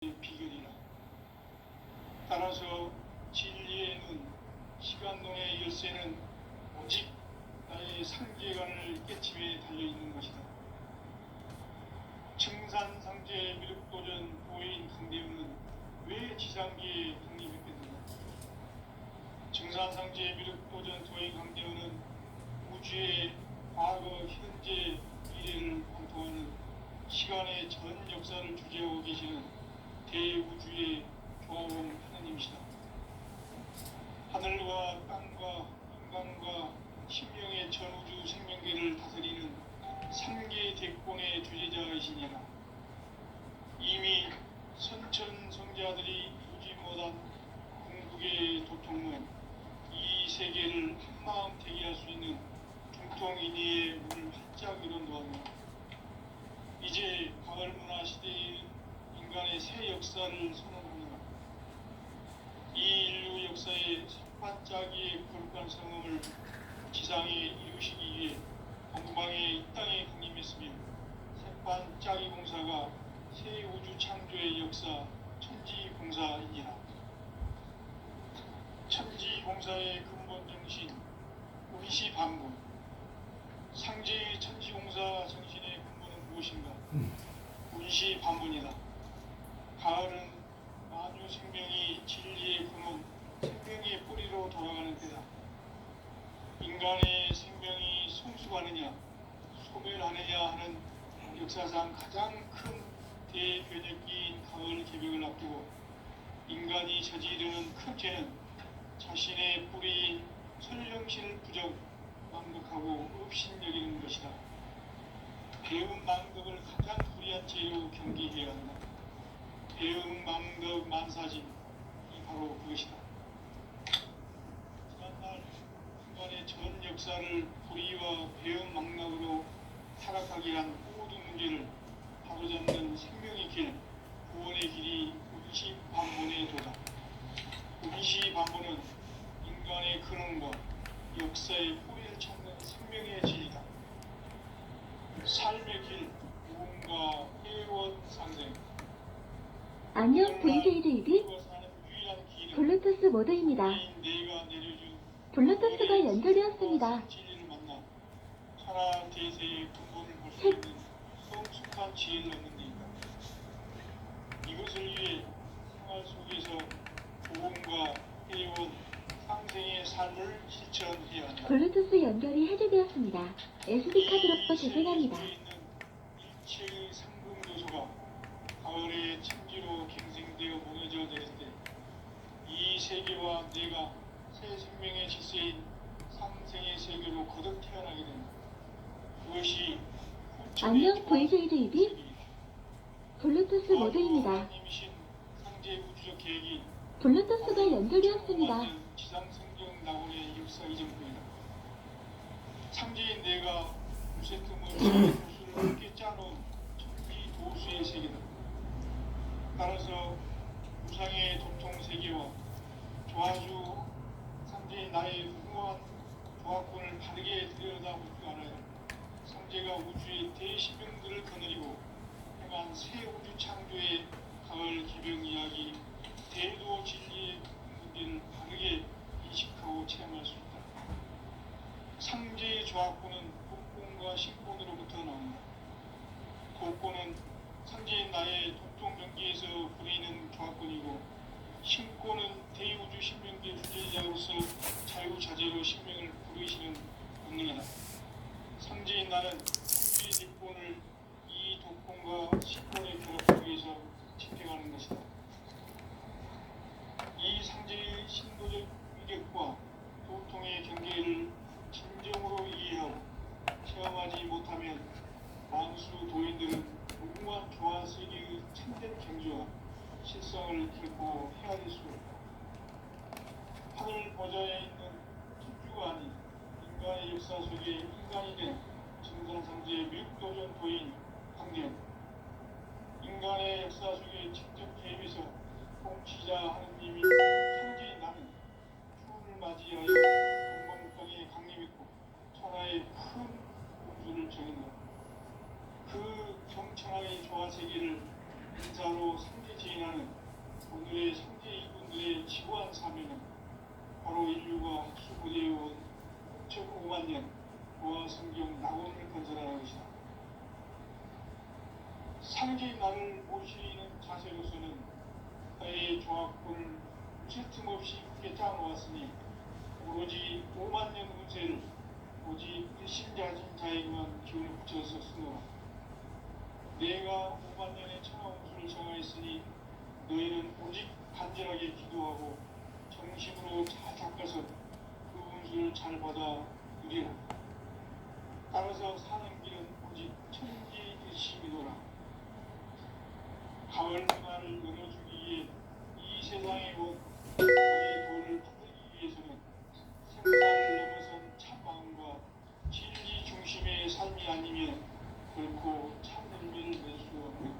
비결이라. 따라서 진리의 눈, 시간론의 열쇠는 오직 나의 상제관을 깨침에 달려있는 것이다. 청산상제 미륵도전 도인 강대우는 왜 지상기에 독립했겠는가? 청산상제 미륵도전 도인 강대우는 우주의 과거, 현재, 미래를 관통하는 시간의 전 역사를 주재하고 계시는 대우주의 조화봉 하나님이시다. 하늘과 땅과 인간과 신명의 전우주 생명계를 다스리는 삼계 대권의 주제자이시니라. 이미 선천성자들이 이루지 못한 궁극의 도통은 이 세계를 한마음 대기할 수 있는 중통인의의 문을 활짝 열어놓았노라. 이제 가을 문화 시대의 인간의 새 역사를 선언하노라. 이 인류 역사의 삿발짜기의 거룩한 성음을 지상에 이루시기 위해 동방의 이 땅에 강림했으며 삿발짜기 공사가 새 우주 창조의 역사 천지공사이니라. 천지공사의 근본 정신 운시 반분. 상제의 천지공사 정신의 근본은 무엇인가? 운시 반분이다. 가을은 만유 생명이 진리의 근원, 생명의 뿌리로 돌아가는 때다. 인간의 생명이 성숙하느냐, 소멸하느냐 하는 역사상 가장 큰 대변혁기인 가을 개벽을 앞두고 인간이 저지르는 큰 죄는 자신의 뿌리인 설령신을 부정, 망극하고 업신여기는 것이다. 배움 망덕을 가장 불의한 죄로 경계해야 한다. 배움 망덕 만사진이 바로 그것이다. 지난날 인간의 전 역사를 불의와 배움 망락으로 타락하게 한 모든 문제를 바로잡는 생명의 길, 구원의 길이 운시반본의 도다. 운시반본은 인간의 근원과 역사의 뿌리를 찾는 생명의 진리다. 삶의 길, 무언가 회원 상생. 안녕 VJJD 블루투스 모드입니다. 블루투스가 연결되었습니다. 진리를 만나 천하 대세의 근본을 볼 수 있는 성숙한 지혜를 얻는 데이다. 이것을 위해 생활 속에서 무언가 회원 상생의 삶을 실천해야 한다. 블루투스 연결이 해제되었습니다. SD카드로 재생합니다. 일체의 상금 요소가 가을의 천지로 갱생되어 무너져 내릴 때 이 세계와 내가 새 생명의 질서인 상생의 세계로 거듭 태어나게 된다. 그것이 안녕 VJJD 블루투스 모드입니다. 하나님이신 상제 우주적 계획이 블루투스가 연결되었습니다. 지상성경 낙원의 역사 이전입니다. 상제인 내가 무쇠금을 도수를 함께 짜놓은 천지 도수의 세계다. 따라서 우상의 도통 세계와 조화주 상제인 나의 훌륭한 조화권을 바르게 들여다볼 줄 알아야 상제가 우주의 대신명들을 거느리고 행한 새 우주 창조의 가을 기병 이야기 대도 진리의 문제를 바르게 인식하고 체험할 수 있다. 상제의 조합권은 복권과 신권으로부터 나온다. 복권은 상제인 나의 독종 경기에서 부리는 조합권이고 신권은 대우주 신명계 주제자로서 자유자재로 신명을 부르시는 본능이다. 상제인 나는 상제의 뒷권을 이 독권과 신권의 결합을 위해서 집행하는 것이다. 이 상제의 신도적 위력과 도통의 경계를 진정으로 이해하고 체험하지 못하면 만수 도인들은 무궁한 조화 세계의 참된 경지와 실성을 결코 헤아릴 수 없다. 하늘 보좌에 있는 천주가 아닌 인간의 역사 속에 인간이 된 정상상제 미륵도전 도인 강대우. 인간의 역사 속에 직접 개입해서 통치자 하느님이 상제인 나는 추운을 맞이하여 동방땅에 강림했고 천하의 큰 우주를 정했노라. 그 경천하의 조화 세계를 인사로 상제 지인하는 과학을 쉴 틈 없이 함께 짜놓았으니 오로지 5만 년 운세를 오직 일심자진자에게만 기운을 붙여서 쓰노라. 내가 5만 년의 천하운수를 정하였으니 너희는 오직 간절하게 기도하고 정심으로 잘 닦아서 그 운수를 잘 받아 누리라. 따라서 사는 길은 오직 천지일심이노라. 가을 문화를 열어주기 위해 이 세상의 곧 너의 도를 풀기 위해서는 생사를 넘어선 참마음과 진리 중심의 삶이 아니면 결코 참을미를 낼 수 없고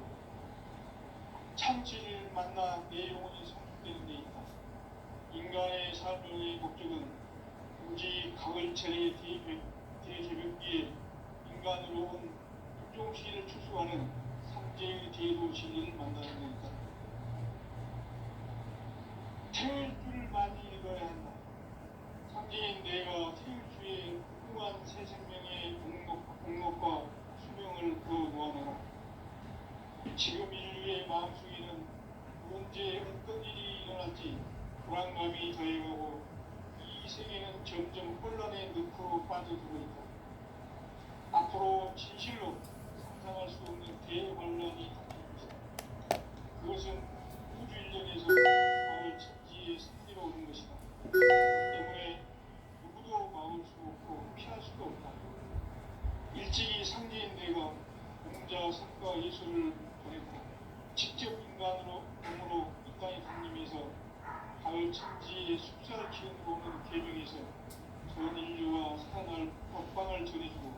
참지를 만나 내 영혼이 성숙되는 데 있다. 인간의 삶의 목적은 오직 가을철의 대개벽기에 인간으로 온 품종시를 추수하는 삼재의 대도시를 만나는 데있다. 태일 줄을 많이 읽어야 한다. 상징인 내가 태일주의 훌륭한 새 생명의 공력과 수명을 그어 놓아노라. 지금 인류의 마음속에는 언제 어떤 일이 일어날지 불안감이 더해가고 이 세계는 점점 혼란의 늪으로 빠져들고 있다. 앞으로 진실로 상상할 수 없는 대환란이 닥칠 것이다. 그것은 우주 일련에서 마을 천지의 승리로 오는 것이다. 때문에 누구도 막을 수 없고 피할 수도 없다. 일찍이 상제인 내가 공자 성과 예술을 보냈고 직접 인간으로 몸으로 이 땅에 강림해서 가을 천지의 숲사를 기운으로 오는 계명에서 전 인류와 살아날 법방을 전해주고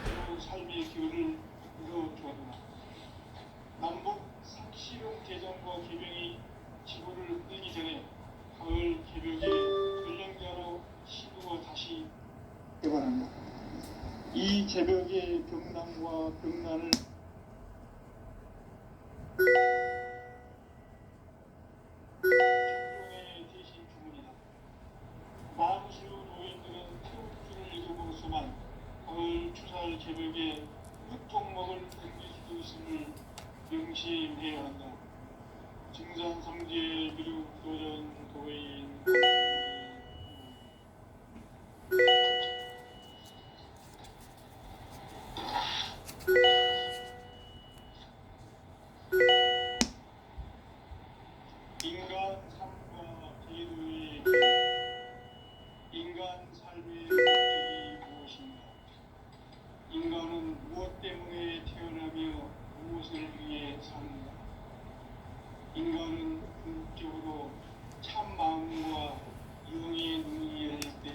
새로운 삶의 기회를 이뤄주었노라. 남북 상시령 개정과 개명이 지구를 흔들기 전에 가을 개벽의 전령자로 시도가 다시 개발합니다. 이 개벽의 병난과 병난을 종종의 대신 주문이다. 만수 노인들은 태우주를 읽음으로써만 가을 추살 개벽의 흑종목을 옮길 수도 있음을 명심해야 한다. 증산성제 미륵 도전 도인 인간 삶과 제도의 인간 삶의 목적이 무엇인가? 인간은 무엇 때문에 태어나며 무엇을 위해 사는가? 인간은 궁극적으로 참 마음과 영의 눈이 열릴 때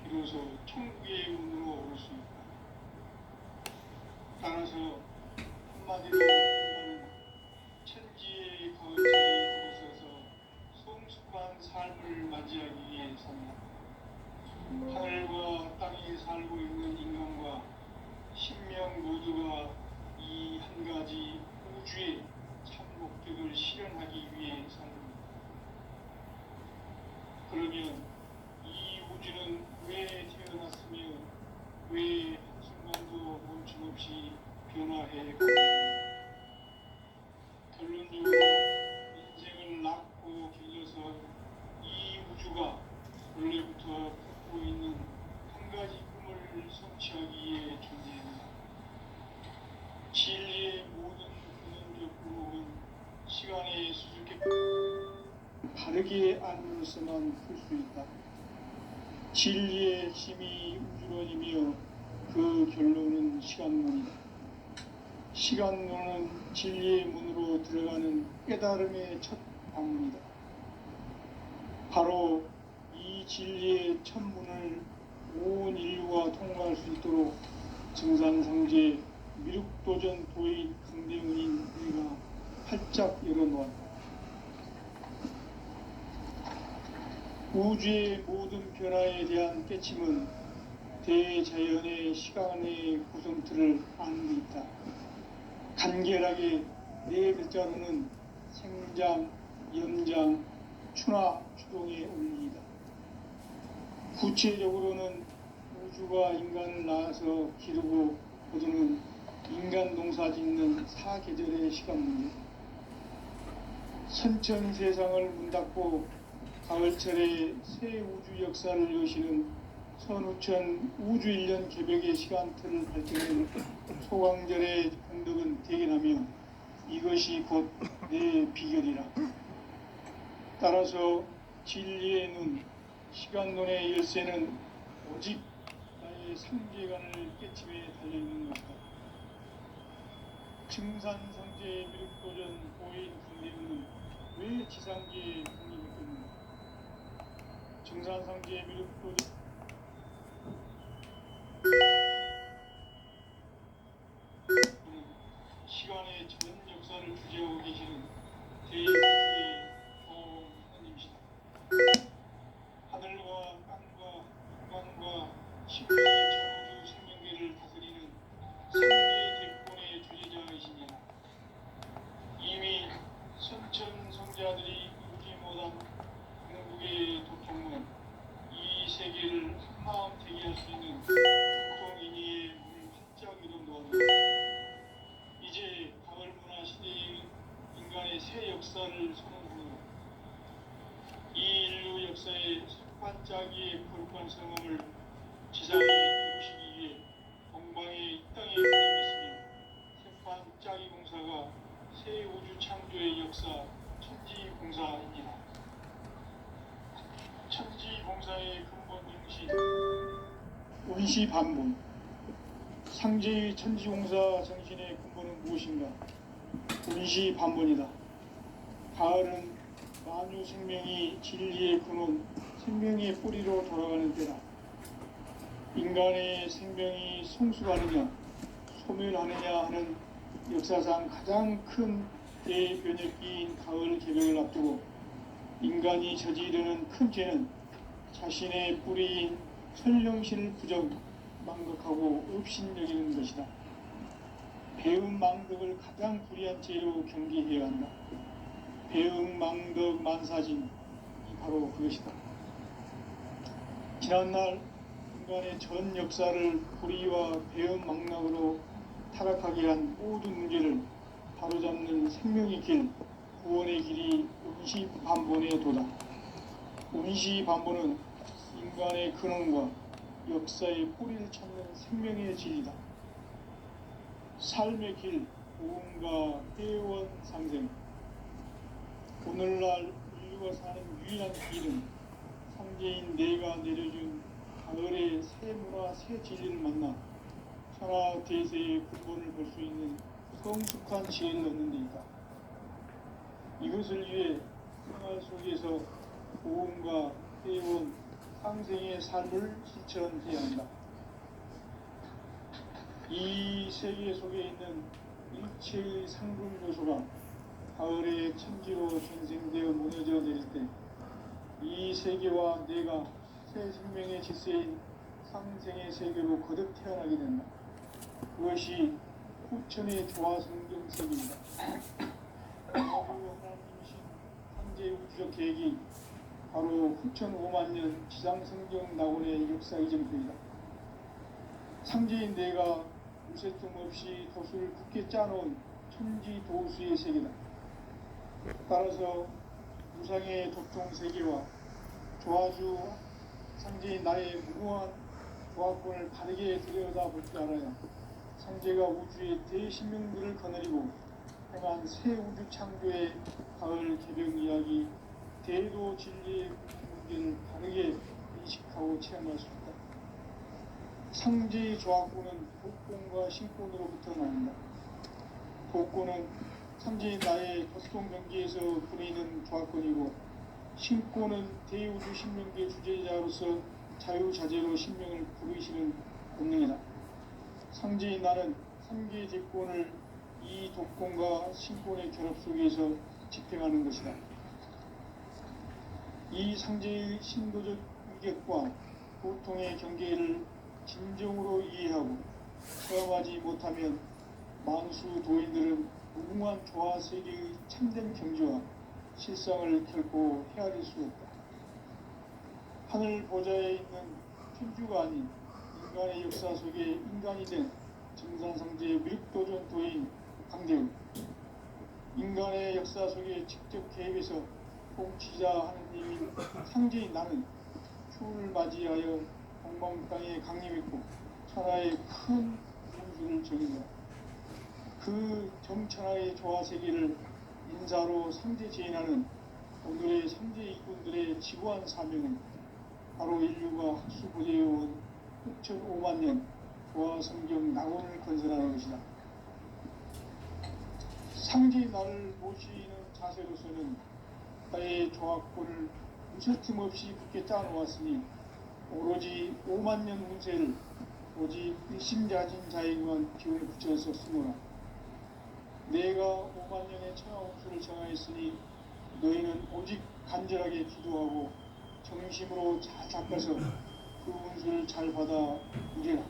비로소 천국의 문으로 오를 수 있다. 따라서 한마디로 인간은 천지의 가을자리에 들어서서 성숙한 삶을 맞이하기 위해 산다. 하늘과 땅에 살고 있는 인간과 신명 모두가 이 한 가지 우주의 참 목적을 실현하기 위해 삽니다. 그러면 이 우주는 왜 태어났으며 왜 한순간도 멈춤없이 변화해 갑니까? 결론적으로 인생을 낳고 길러서 이 우주가 원래부터 품고 있는 한 가지 꿈을 성취하기에 존재합니다. 진리의 모든 근원적 구멍은 시간의 수수께끼 바르게 알면서만 풀 수 있다. 진리의 힘이 우주론이며 그 결론은 시간론이다. 시간론은 진리의 문으로 들어가는 깨달음의 첫 방문이다. 바로 이 진리의 첫 문을 온 인류가 통과할 수 있도록 증산성제 미륵도전 도의 강대문인 우리가 활짝 열어놓았다. 우주의 모든 변화에 대한 깨침은 대자연의 시간의 구성틀을 아는 데 있다. 간결하게 네 글자로는 생장, 연장, 추나, 추동의 원리이다. 구체적으로는 우주가 인간을 낳아서 기르고 거두는 인간 농사 짓는 사계절의 시간 문제. 선천 세상을 문 닫고 가을철에 새 우주 역사를 여시는 선우천 우주일년 개벽의 시간틀을 밝히는 소강절의 공덕은 대견하며 이것이 곧 내 비결이라. 따라서 진리의 눈, 시간론의 열쇠는 오직 나의 상제관을 깨침에 달려있는 것이다. 증산성제의 미륵도전 보인 군림은 왜 지상계의 독립했겠는가? 증산성제의 미륵도전 시간의 전 역사를 주재하고 계시는 대우주의 하나님이시다. 하늘과 땅과 인간과 신명의 전우주 생명계를 다스리는 삼계 대권의 주제자이시니라. 이미 선천 성자들이 이루지 못한 궁극의 도통은 이 세계를 한마음 되게 할 수 있는 도통인의의 문을 활짝 열어놓았다. 이제 가을 문화 시대의 인간의 새 역사를 선언하노라. 이 인류 역사의 반짝이의 거룩한 성함을 지상에 이루시기 위해 동방의 이 땅에 걸림했으며 새반짝이 공사가 새 우주 창조의 역사 천지공사입니다. 천지공사의 근본 정신 운시반본. 상제의 천지공사 정신의 근본은 무엇인가? 운시반본이다. 가을은 만유 생명이 진리의 근원, 생명의 뿌리로 돌아가는 때다. 인간의 생명이 성숙하느냐, 소멸하느냐 하는 역사상 가장 큰 대변혁기인 가을 개벽을 앞두고 인간이 저지르는 큰 죄는 자신의 뿌리인 설령신을 망각하고 업신여기는 것이다. 배은망덕을 가장 불의한 죄로 경계해야 한다. 배은망덕 만사진이 바로 그것이다. 지난날 인간의 전 역사를 불의와 배은망락으로 타락하게 한 모든 문제를 바로잡는 생명의 길, 구원의 길이 운시반본의 도다. 운시반본은 인간의 근원과 역사의 뿌리를 찾는 생명의 진리다. 삶의 길, 고음과 회원 상생. 오늘날 인류가 사는 유일한 길은 상제인 내가 내려준 가을의 새 문화, 새 진리를 만나 천하 대세의 근본을 볼 수 있는 성숙한 지혜를 얻는 데 있다. 이것을 위해 생활 속에서 고음과 회원 상생의 삶을 실천해야 한다. 이 세계 속에 있는 일체의 상금 요소가 가을의 천지로 전생되어 무너져 내릴 때 이 세계와 내가 새 생명의 질서인 상생의 세계로 거듭 태어나게 된다. 그것이 후천의 조화성경 세계입니다. 하나님이신 상제 우주적 계획이 바로 후천 5만 년 지상성경 낙원의 역사 이정표이다. 상제인 내가 무쇠뜸 없이 도수를 굳게 짜놓은 천지 도수의 세계다. 따라서 무상의 도통 세계와 조화주 상제인 나의 무궁한 조화권을 바르게 들여다볼 줄 알아야 상제가 우주의 대신명들을 거느리고 행한 새 우주 창조의 가을 개벽 이야기 대도 진리의 문제를 바르게 인식하고 체험할 수 있다. 상제의 조화권은 복권과 신권으로부터 나온다. 복권은 상제인 나의 도통 경계에서 부리는 조화권이고, 신권은 대우주 신명계 주제자로서 자유자재로 신명을 부르시는 본능이다. 상제인 나는 3개의 제권을 이 독권과 신권의 결합 속에서 집행하는 것이다. 이 상제의 신도적 위격과 고통의 경계를 진정으로 이해하고 체험하지 못하면 만수 도인들은 무궁한 조화 세계의 참된 경지와 실상을 결코 헤아릴 수 없다. 하늘 보좌에 있는 천주가 아닌 인간의 역사 속에 인간이 된 증산성제의 미륵도전 도인 강대우. 인간의 역사 속에 직접 개입해서 통치자 하느님인 상제인 나는 추운을 맞이하여 동방 땅에 강림했고 천하의 큰 운수를 정인다. 그 정천하의 조화 세계를 인사로 상제 제인하는 오늘의 상제 일꾼들의 지구한 사명은 바로 인류가 학수고대해온 6,5만 년 조화 성경 낙원을 건설하는 것이다. 상제 나를 모시는 자세로서는 나의 조화권을 무설틈 없이 굳게 짜놓았으니 오로지 5만 년 운세를 오직 일심자진 자에게만 기운을 붙여서 쓰노라. 내가 5만 년의 천하 운수를 정하였으니 너희는 오직 간절하게 기도하고 정심으로 잘 잡아서 그 운수를 잘 받아 누리라.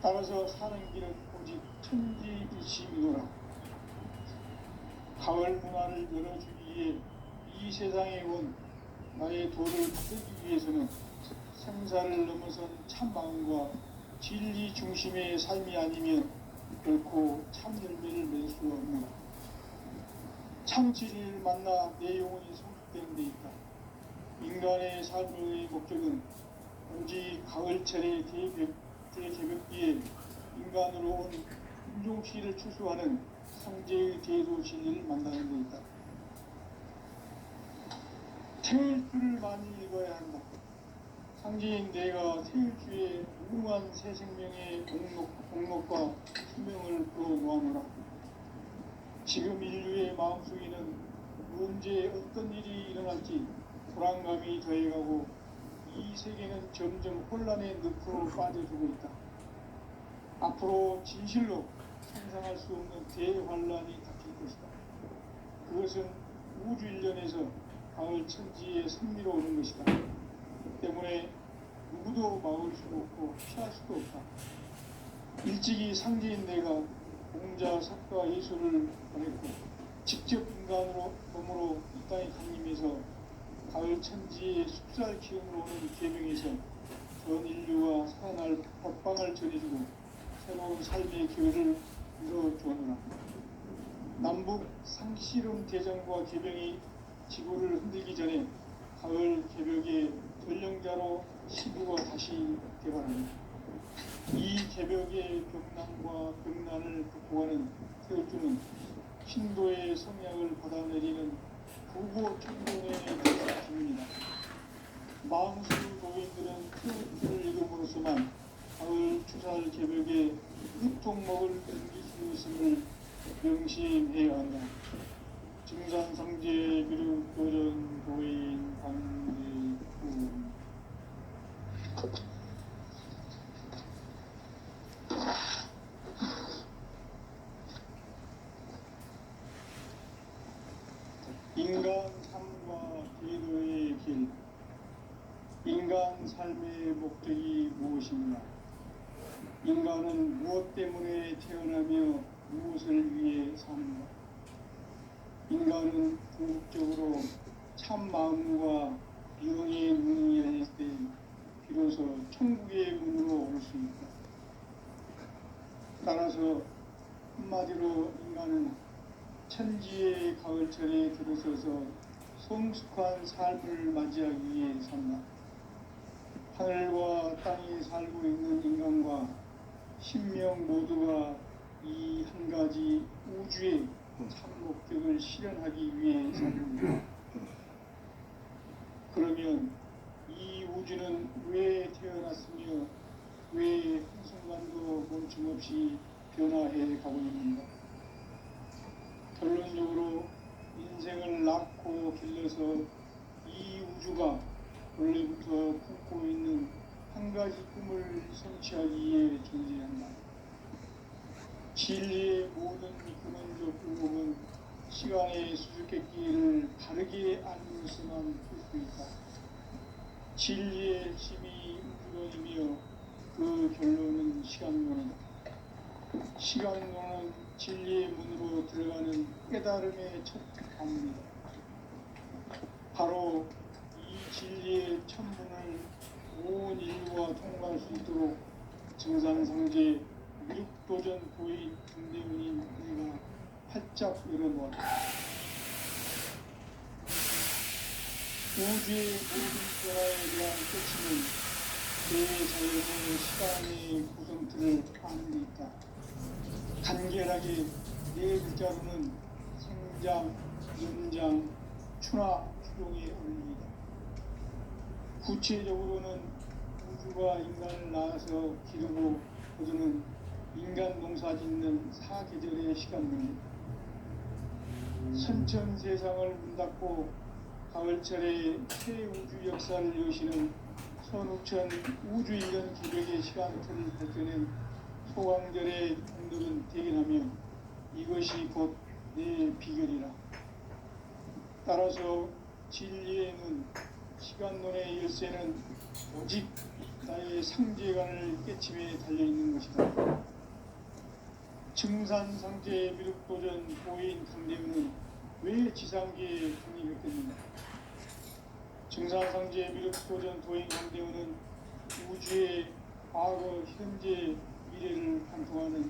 따라서 사는 길은 오직 천지일심이노라. 가을 문화를 열어주기 위해 이 세상에 온 나의 도를 받기 위해서는 생사를 넘어선 참 마음과 진리 중심의 삶이 아니면 결코 참 열매를 낼 수 없노라. 참 진리를 만나 내 영혼이 성숙되는 데 있다. 인간의 삶의 목적은 오직 가을철의 대개벽기에 인간으로 온 인종시를 추수하는 상제의 대도 진리를 만나는 데 있다. 태일주를 많이 읽어야 한다. 상제인 내가 태일주의 무궁한 새 생명의 공력과 수명을 불어놓아노라. 지금 인류의 마음속에는 언제 어떤 일이 일어날지 불안감이 더해가고 이 세계는 점점 혼란의 늪으로 빠져들고 있다. 앞으로 진실로 상상할 수 없는 대환란이 닥칠 것이다. 그것은 우주 일련에서 가을 천지의 선미로 오는 것이다. 때문에 누구도 막을 수도 없고 피할 수도 없다. 일찍이 상제인 내가 공자, 석가, 예수를 보냈고 직접 인간으로 몸으로 이 땅에 강림해서 가을 천지의 숲살 기운으로 오는 계명에서 전 인류와 살아날 법방을 전해주고 새로운 삶의 기회를 이뤄주었노라. 남북 상씨름 대전과 개병이 지구를 흔들기 전에 가을 개벽의 전령자로 시부가 다시 개발합니다. 이 개벽의 벽난과 벽난을 극복하는 태울주는 신도의 성향을 받아내리는 부고 천공의 기입니다. 마음수 노인들은 태울주를 읽음으로써만 가을 추살 개벽의 흡통목을 넘길 수 있음을 명심해야 한다. 증산상제 비륵 도전 고인 강제군 인간 삶과 기도의 길. 인간 삶의 목적이 무엇인가? 인간은 무엇 때문에 태어나며 무엇을 위해 사는가? 인간은 궁극적으로 참 마음과 영의 문이 열릴 때 비로소 천국의 문으로 올 수 있다. 따라서 한마디로 인간은 천지의 가을철에 들어서서 성숙한 삶을 맞이하기 위해 산다. 하늘과 땅에 살고 있는 인간과 신명 모두가 이 한 가지 우주의 참 목적을 실현하기 위해 삽니다. 그러면 이 우주는 왜 태어났으며 왜 한순간도 멈춤없이 변화해 가고 있는가? 결론적으로 인생을 낳고 길러서 이 우주가 원래부터 품고 있는 한 가지 꿈을 성취하기 위해 존재한다. 진리의 모든 근원적 의목은 시간의 수수께끼를 바르게 알면서만 풀 수 있다. 진리의 핵심이 우주론이며 그 결론은 시간론이다. 시간론은 진리의 문으로 들어가는 깨달음의 첫 단문이다. 바로 이 진리의 천문을 온 인류가 통과할 수 있도록 증산상제 미륵도전 고인 중대문인 우리가 활짝 열어놓았다. 우주의 모든 변화에 대한 끝이는 대자연의 시간의 구성틀을 아는 데 있다. 간결하게 네 글자로는 생장, 연장, 추나 추종의 원리이다. 구체적으로는 우주가 인간을 낳아서 기르고 거두는 인간 농사 짓는 사계절의 시간입니다. 선천 세상을 문 닫고 가을철에 새 우주 역사를 여시는 선우천 우주인간 기백의 시간틀을 발견한 소강절의 동들은 대견하며 이것이 곧 내 비결이라. 따라서 진리의 눈, 시간론의 열쇠는 오직 나의 상제관을 깨침에 달려있는 것이다. 증산상제 미륵도전 보인 강대우는 왜 지상계에 독립했겠는가? 증산상제 미륵도전 도인 강대우는 우주의 과거, 현재, 미래를 관통하는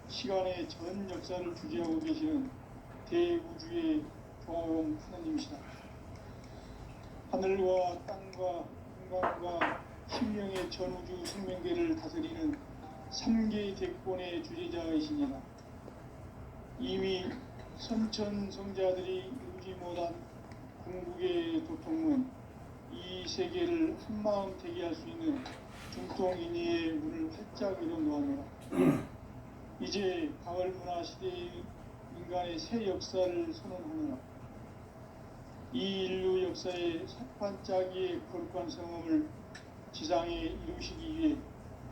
시간의 전 역사를 주재하고 계시는 대우주의 조화원 하나님이시다. 하늘과 땅과 인간과 신명의 전우주 생명계를 다스리는 3개 대권의 주재자이시니라. 이미 선천성자들이 이루지 못한 궁극의 도통은 이 세계를 한마음 되게 할 수 있는 중통인의의 문을 활짝 열어놓았노라. 이제 가을 문화 시대의 인간의 새 역사를 선언하노라. 이 인류 역사의 새반짝이의 거룩한 성음을 지상에 이루시기 위해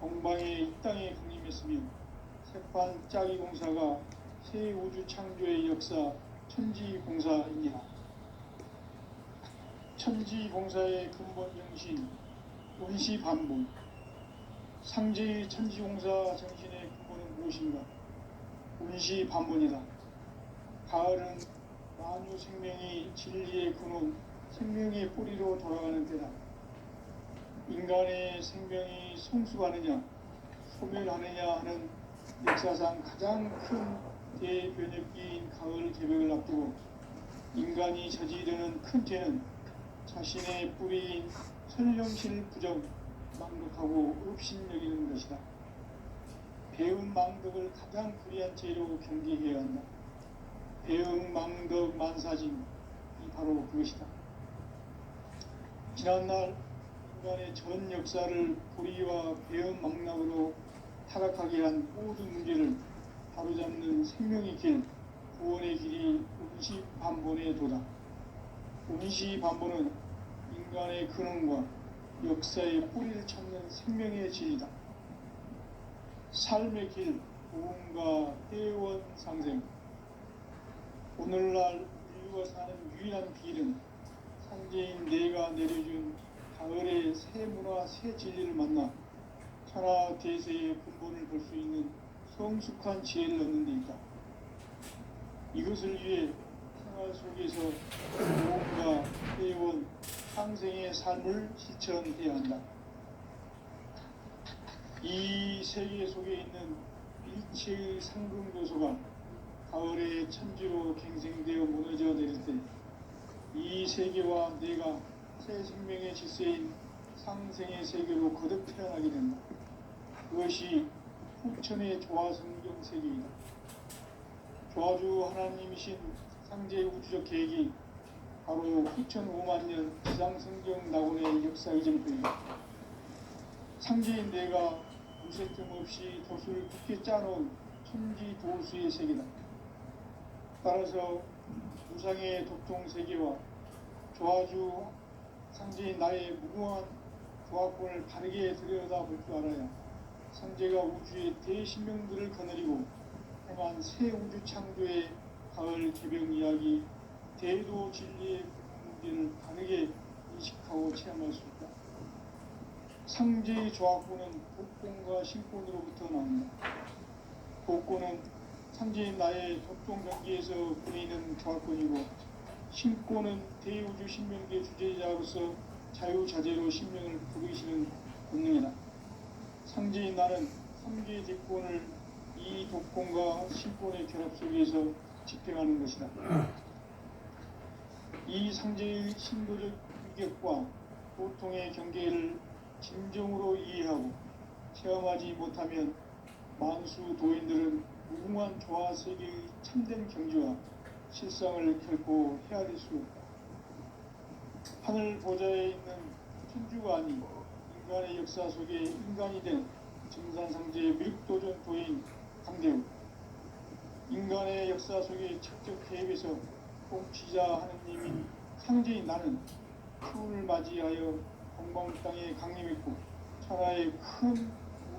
동방의 이 땅에 강림했으며 새반짝이 공사가 새 우주 창조의 역사 천지공사입니다. 천지공사의 근본 정신 원시반복. 상제의 천지공사 정신의 근본은 무엇인가? 원시반복이다. 가을은 만유 생명이 진리의 근원, 생명의 뿌리로 돌아가는 때다. 인간의 생명이 성숙하느냐, 소멸하느냐 하는 역사상 가장 큰 대변혁기인 가을 개벽을 앞두고 인간이 저지르는 큰 죄는 자신의 뿌리인 설령실 부정, 망덕하고 업신여기는 것이다. 배운 망덕을 가장 불의한 죄로 경계해야 한다. 배응 망덕 만사짐이 바로 그것이다. 지난날 인간의 전 역사를 불의와 배응 망락으로 타락하게 한 모든 문제를 바로잡는 생명의 길, 구원의 길이 원시반본의 도다. 원시반본은 인간의 근원과 역사의 뿌리를 찾는 생명의 진리다. 삶의 길, 보험과 회원 상생. 오늘날 인류가 사는 유일한 길은 상제인 내가 내려준 가을의 새 문화, 새 진리를 만나 천하 대세의 근본을 볼 수 있는 성숙한 지혜를 얻는 데 있다. 이것을 위해 생활 속에서 보험과 회원, 상생의 삶을 실천해야 한다. 이 세계 속에 있는 일체의 상금교소가 가을의 천지로 갱생되어 무너져 내릴 때 이 세계와 내가 새 생명의 질서인 상생의 세계로 거듭 태어나게 된다. 그것이 후천의 조화성경 세계이다. 조화주 하나님이신 상제의 우주적 계획이 바로 후천 5만년 지상성경 낙원의 역사 이전부이다. 상제인 내가 무색점 없이 도수를 굳게 짜놓은 천지 도수의 세계다. 따라서 우상의 독통 세계와 조화주 상제인 나의 무궁한 조화권을 바르게 들여다볼 줄 알아야 상제가 우주의 대신명들을 거느리고 행한 새 우주 창조의 가을 개벽 이야기, 대도 진리의 문제를 바르게 인식하고 체험할 수 있다. 상제의 조화권은 복권과 신권으로부터 나온다. 복권은 상제인 나의 독동 경계에서 부리는 조화권이고, 신권은 대우주 신명계 주제자로서 자유자재로 신명을 부르시는 본능이다. 상제인 나는 3개의 대권을 이 독권과 신권의 결합 속에서 집행하는 것이다. 이 상제의 신도적 위격과 고통의 경계를 진정으로 이해하고 체험하지 못하면 만수 도인들은 무궁한 조화세계의 참된 경지와 실상을 결코 헤아릴 수 없다. 하늘 보좌에 있는 천주가 아닌 인간의 역사 속에 인간이 된 증산상제의 미륵도전 도인 강대우, 인간의 역사 속에 직접 개입해서 통치자 하느님인 상제인 나는 추운을 맞이하여 동방 땅에 강림했고 천하의 큰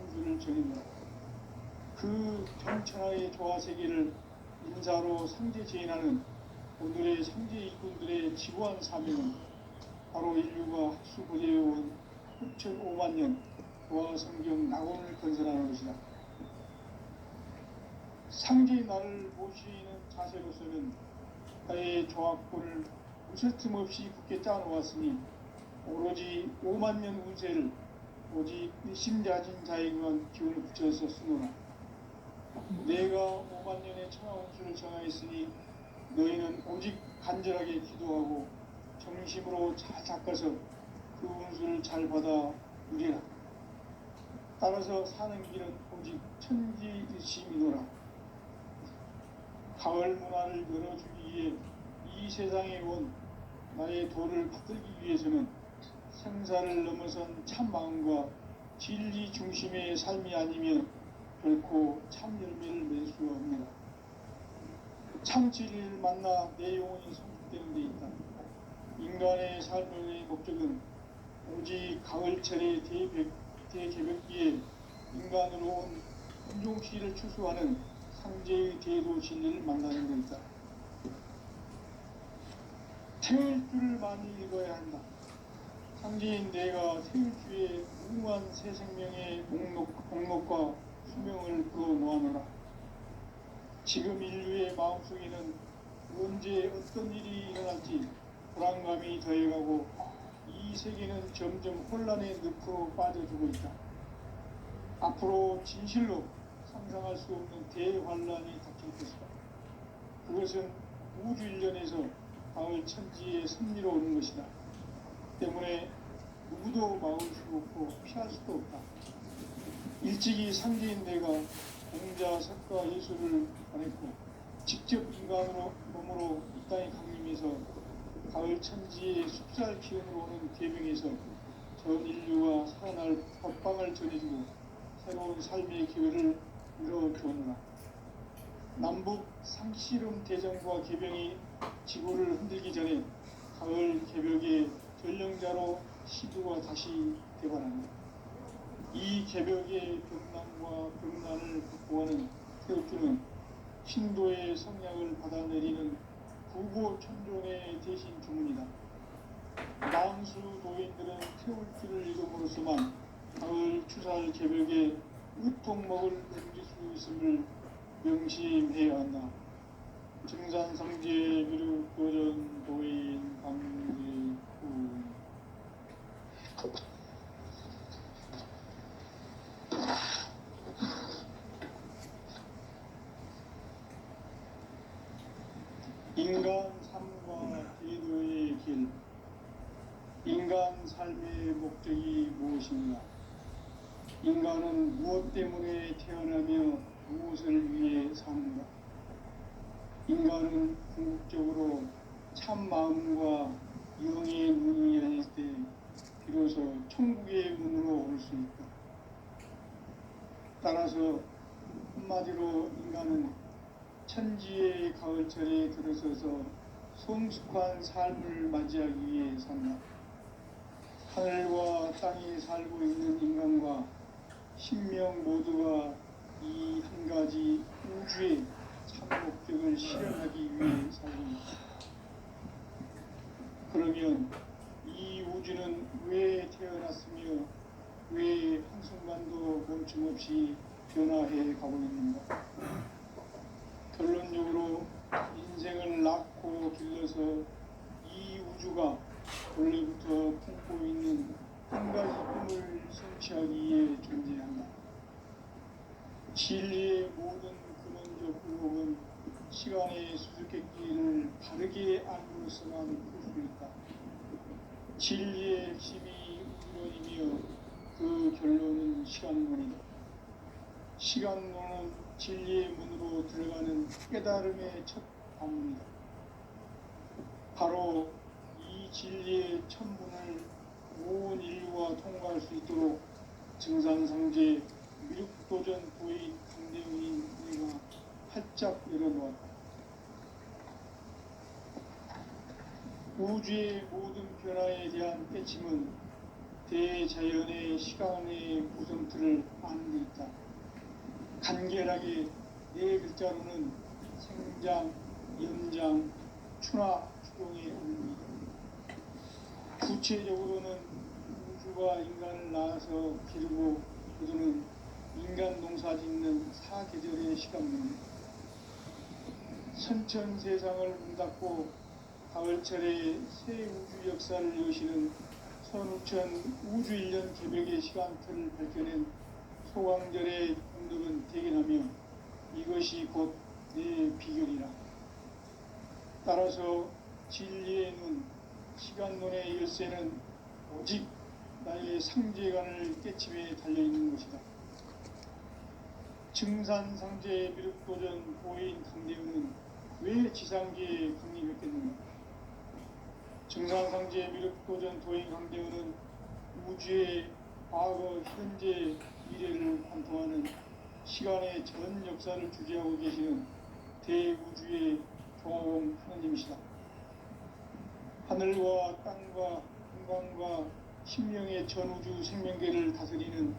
우주를 전했노라. 그 전천하의 조화세계를 인사로 상제 제인하는 오늘의 상제 일꾼들의 지구한 사명은 바로 인류가 학수고대해온 6,500만 년 조화성경 낙원을 건설하는 것이다. 상제의 나를 모시는 자세로서는 나의 조합권을 무설틈 없이 굳게 짜놓았으니 오로지 5만 년 운세를 오직 일심자진 자에게만 기운을 붙여서 쓰노라. 내가 5만 년의 천하 운수를 정하였으니 너희는 오직 간절하게 기도하고 정심으로 잘 닦아서 그 운수를 잘 받아 누리라. 따라서 사는 길은 오직 천지일심이노라. 가을 문화를 열어주기 위해 이 세상에 온 나의 도를 받들기 위해서는 생사를 넘어선 참 마음과 진리 중심의 삶이 아니면 결코 참 열매를 맺을 수가 없느라. 참 진리를 만나 내 영혼이 성숙되는 데 있다. 인간의 삶의 목적은 오직 가을철의 대개벽기에 인간으로 온 운종시를 추수하는 상제의 대도 진리를 만나는 데 있다. 태울 줄을 많이 읽어야 한다. 상제인 내가 태울 주에 무궁한 새 생명의 목록과 수명을 풀어놓아노라. 지금 인류의 마음속에는 언제 어떤 일이 일어날지 불안감이 더해가고 이 세계는 점점 혼란의 늪으로 빠져들고 있다. 앞으로 진실로 상상할 수 없는 대환란이 닥칠 것이다. 그것은 우주 일련에서 가을 천지의 섭리로 오는 것이다. 때문에 누구도 막을 수 없고 피할 수도 없다. 일찍이 상제인 내가 공자, 석가, 예수를 보냈고 직접 인간으로 몸으로 이 땅에 강림해서 가을 천지의 숲살 기운으로 오는 계명에서 전 인류가 살아날 법방을 전해주고 새로운 삶의 기회를 열어주었노라. 남북 상씨름 대전과 개병이 지구를 흔들기 전에 가을 개벽의 전령자로 시두가 다시 대발한다. 이 개벽의 벽난과 벽난을 극복하는 태극주는 신도의 성약을 받아내리는 구고천존의 대신 주문이다. 만수 도인들은 태울줄을 읽음으로써만 가을 추살 개벽에 으통먹을 넘길 수 있음을 명심해야 한다. 증산상제 미륵도전 도인 강제구. 인간 삶과 제도의 길. 인간 삶의 목적이 무엇인가? 인간은 무엇 때문에 태어나며 무엇을 위해 사는가? 인간은 궁극적으로 참 마음과 영의 문이 열릴 때 비로소 천국의 문으로 올 수 있다. 따라서 한마디로 인간은 천지의 가을철에 들어서서 성숙한 삶을 맞이하기 위해 산다. 하늘과 땅에 살고 있는 인간과 신명 모두가 이 한 가지 우주의 참 목적을 실현하기 위해 살고 있다. 그러면 이 우주는 왜 태어났으며 왜 한순간도 멈춤없이 변화해 가고 있는가? 결론적으로 인생을 낳고 길러서 이 우주가 원래부터 품고 있는 한 가지 꿈을 성취하기 위해 존재한다. 진리의 모든 근원적 의혹은 시간의 이야기로서만 볼 수 있다. 진리의 핵심이 우주론이며 그 결론은 시간론이다. 시간론은 진리의 문으로 들어가는 깨달음의 첫 관문이다. 바로 이 진리의 첫 문을 온 인류가 통과할 수 있도록 증산상제 미륵도전 도인 강대훈인 우리가 활짝 열어놓았다. 우주의 모든 변화에 대한 깨침은 대자연의 시간의 구성틀을 아는 데 있다. 간결하게 네 글자로는 생장, 연장, 추나 추동의 의미이다. 구체적으로는 우주가 인간을 낳아서 기르고 그들은 인간 농사 짓는 사계절의 시간입니다. 선천 세상을 문 닫고 가을철에 새 우주 역사를 여시는 선우천 우주 1년 개벽의 시간틀을 밝혀낸 소강절의 공덕은 대견하며 이것이 곧 내 비결이라. 따라서 진리의 눈, 시간론의 열쇠는 오직 나의 상제관을 깨침에 달려있는 것이다. 증산상제 미륵도전 보인 강대훈은 왜 지상계에 강림했겠는가? 증산상제 미륵도전 도인 강대훈은 우주의 과거, 현재, 미래를 관통하는 시간의 전 역사를 주재하고 계시는 대우주의 종화공 하느님이시다. 하늘과 땅과 인간과 심령의 전우주 생명계를 다스리는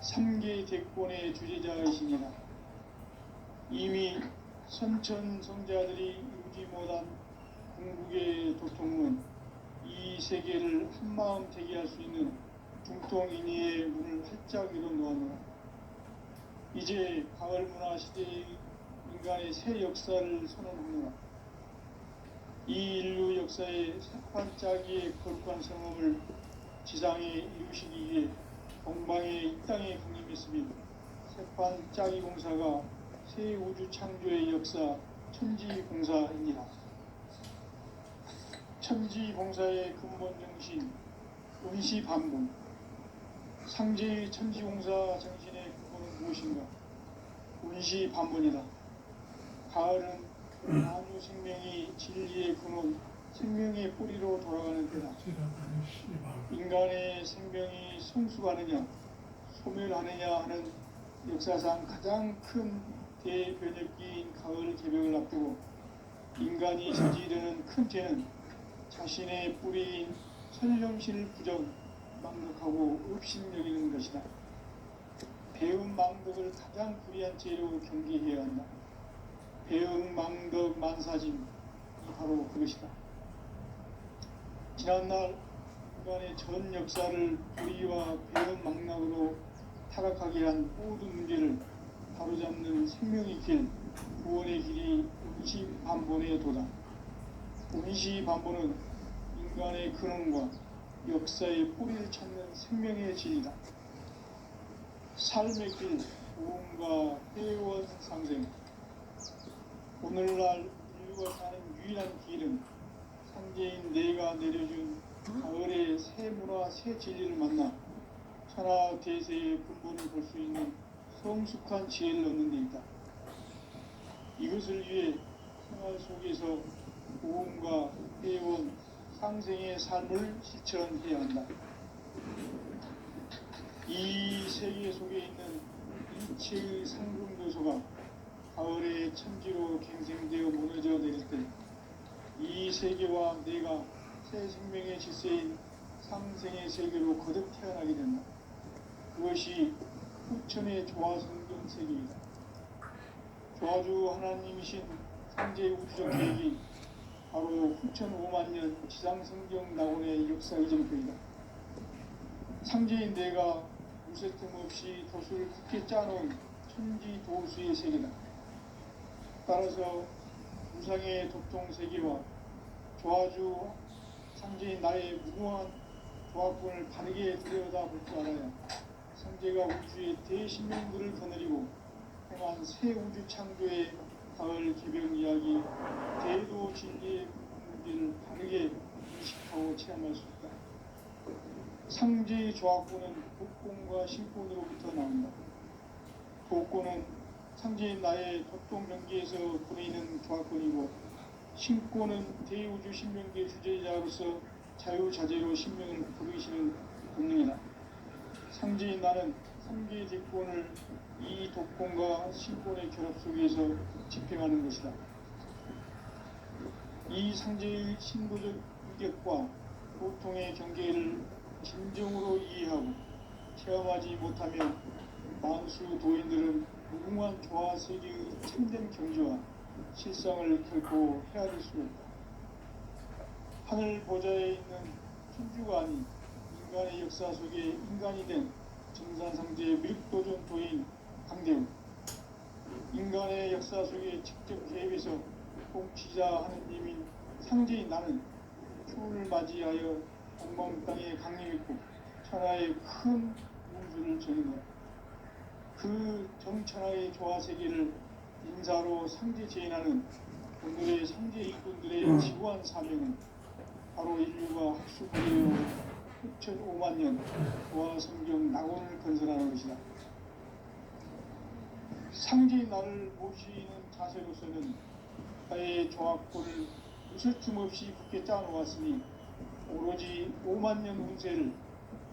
3개 대권의 주재자이십니다. 이미 선천성자들이 이루지 못한 궁극의 도통은 이 세계를 한마음 대기할 수 있는 중통인의의 문을 활짝 열어놓았노라. 이제 가을 문화 시대의 인간의 새 역사를 선언하노라. 이 인류 역사의 새판짜기의 거룩한 성험을 지상에 이루시기 위해 동방의 이 땅에 강림했으며 새판짜기 공사가 새 우주 창조의 역사 천지공사입니다. 천지공사의 근본 정신 운시반본. 상제의 천지공사 정신의 근본은 무엇인가? 운시반본이다. 가을은 만유 생명이 진리의 근원, 생명의 뿌리로 돌아가는 때다. 인간의 생명이 성숙하느냐, 소멸하느냐 하는 역사상 가장 큰 대변혁기인 가을 개벽을 앞두고 인간이 저지르는 큰 죄는 자신의 뿌리인 선령실을 부정, 망덕하고 업신여기는 것이다. 배움 망덕을 가장 불의한 죄로 경계해야 한다. 배움 망덕 만사짐이 바로 그것이다. 지난날 인간의 전 역사를 불의와 배움 망락으로 타락하게 한 모든 문제를 바로잡는 생명의 길, 구원의 길이 운시반본의 도다. 운시반본은 인간의 근원과 역사의 뿌리를 찾는 생명의 진리다. 삶의 길, 구원과 회원 상생. 오늘날 인류가 사는 유일한 길은 상제인 내가 내려준 가을의 새 문화, 새 진리를 만나 천하 대세의 근본을 볼 수 있는 성숙한 지혜를 얻는 데 있다. 이것을 위해 생활 속에서 구원과 회원, 상생의 삶을 실천해야 한다. 이 세계 속에 있는 일체의 상금도소가 가을의 천지로 갱생되어 무너져 내릴 때 이 세계와 내가 새 생명의 질서인 상생의 세계로 거듭 태어나게 된다. 그것이 후천의 조화성경 세계이다. 조화주 하나님이신 상제의 우주적 계획이 바로 후천 5만 년 지상성경 낙원의 역사 이정표이다. 상제인 내가 무쇠틈 없이 돛을 굳게 짜놓은 천지 도수의 세계다. 따라서 무상의 도통 세계와 조화주 상제인 나의 무궁한 조화권을 바르게 들여다볼 줄 알아야 상제가 우주의 대신명들을 거느리고 행한 새 우주 창조의 가을 개벽 이야기 대도 진리의 세계를 다르게 인식하고 체험할 수 있다. 상제의 조합구는 독권과 신권으로부터 나온다. 독권은 상제인 나의 도통 경계에서 부르이는 조합권이고, 신권은 대우주 신명계 주제자로서 자유자재로 신명을 부르시는 본능이다. 상제인 나는 상계의 대권을 이 독권과 신권의 결합 속에서 집행하는 것이다. 이 상제의 신도적 위격과 보통의 경계를 진정으로 이해하고 체험하지 못하면 만수 도인들은 무궁한 조화 세계의 참된 경지와 실상을 결코 헤아릴 수 없다. 하늘 보좌에 있는 천주가 아닌 인간의 역사 속에 인간이 된 정산상제의 밀도전 도인 강대우, 인간의 역사 속에 직접 개입해서 통치자 하느님인 상제인 나는 추운을 맞이하여 동방 땅에 강림했고 천하의 큰 운수를 전한다. 그 정천하의 조화 세계를 인사로 상제 제인하는 오늘의 상제 일꾼들의 지구한 사명은 바로 인류가 학수부대로 6,5만 년 조화 성경 낙원을 건설하는 것이다. 상제의 나를 모시는 자세로서는 나의 조합고를 웃을춤 없이 굳게 짜놓았으니 오로지 5만 년 운세를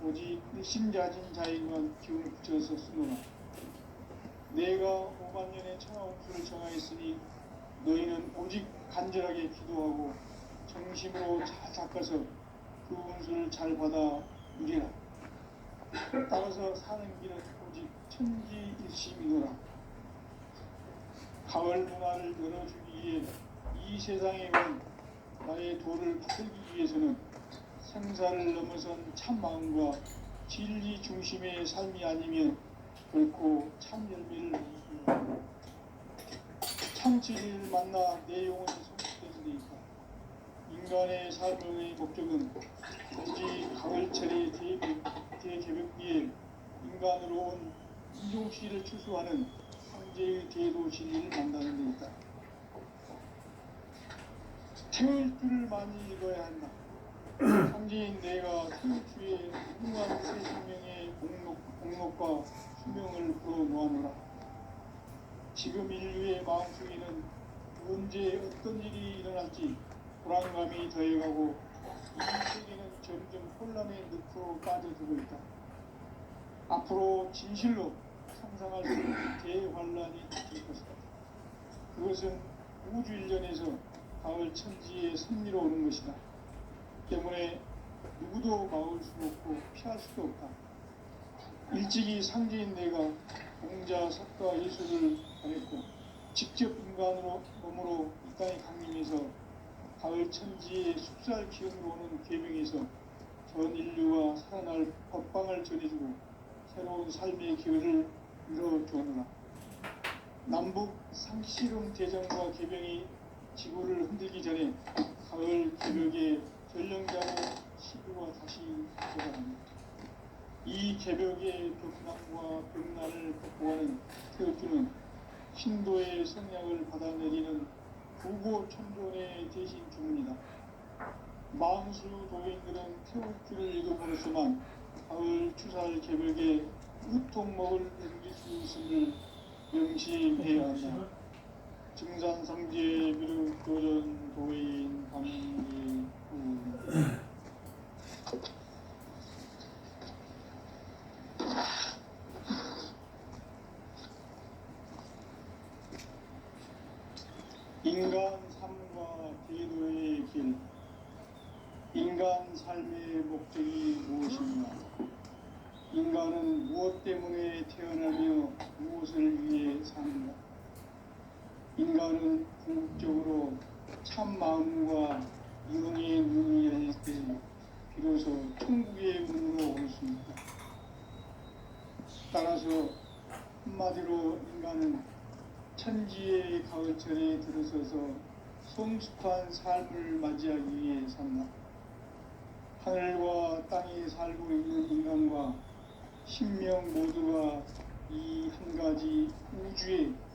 오직 일심자진 자에게만 기운을 붙여서 쓰노라. 내가 5만 년의 천하 운수를 정하였으니 너희는 오직 간절하게 기도하고 정심으로 잘 닦아서 그 운수를 잘 받아 누리라. 따라서 사는 길은 오직 천지일심이노라. 가을 문화를 열어주기 위해 이 세상에 온 나의 도를 받들기 위해서는 생사를 넘어선 참 마음과 진리 중심의 삶이 아니면 결코 참 열매를 못 줍니다. 참 진리를 만나 내 영혼이 성숙되는 데 있다. 인간의 삶의 목적은 오직 가을철의 대개벽기에 인간으로 온 이종씨를 추수하는 상제의 대도 진리를 만나는 데 있다. 태울 줄을 많이 읽어야 한다. 상제인 내가 태울주의 무궁한 새 생명의 공록과 수명을 불어놓아노라. 지금 인류의 마음속에는 언제 어떤 일이 일어날지 불안감이 더해가고 이 세계는 점점 혼란의 늪으로 빠져들고 있다. 앞으로 진실로 상상할 수 없는 대환란이 닥칠 것이다. 그것은 우주 일련에서 가을 천지의 섭리로 오는 것이다. 때문에 누구도 막을 수 없고 피할 수도 없다. 일찍이 상제인 내가 공자, 석가, 예술을 가렸고 직접 인간으로 몸으로 이 땅에 강림해서 가을 천지의 숲살 기운으로 오는 계명에서 전 인류와 살아날 법방을 전해주고 새로운 삶의 기회를 이뤄주었노라. 남북 상씨름 대전과 개병이 지구를 흔들기 전에 가을 개벽의 전령자로 시구가 다시 돌아갑니다. 이 개벽의 벽난과 벽난을 극복하는 태극주는 신도의 성약을 받아내리는 부고천존의 대신 주문이다. 만수 도인들은 태극주를 읽어보았지만 가을 추살 개벽에 으통먹을 남길 수 있음을 명심해야 한다. 증산상제 비륵 도전 도인 감리 인간 삶과 대도의 길. 인간 삶의 목적이 무엇인가? 인간은 무엇 때문에 태어나며 무엇을 위해 사는가? 인간은 궁극적으로 참 마음과 이응의 눈이 열릴 때 비로소 천국의 문으로 올 수 있다. 따라서 한마디로 인간은 천지의 가을철에 들어서서 성숙한 삶을 맞이하기 위해 산다. 하늘과 땅에 살고 있는 인간과 신명 모두가 이 한 가지 우주의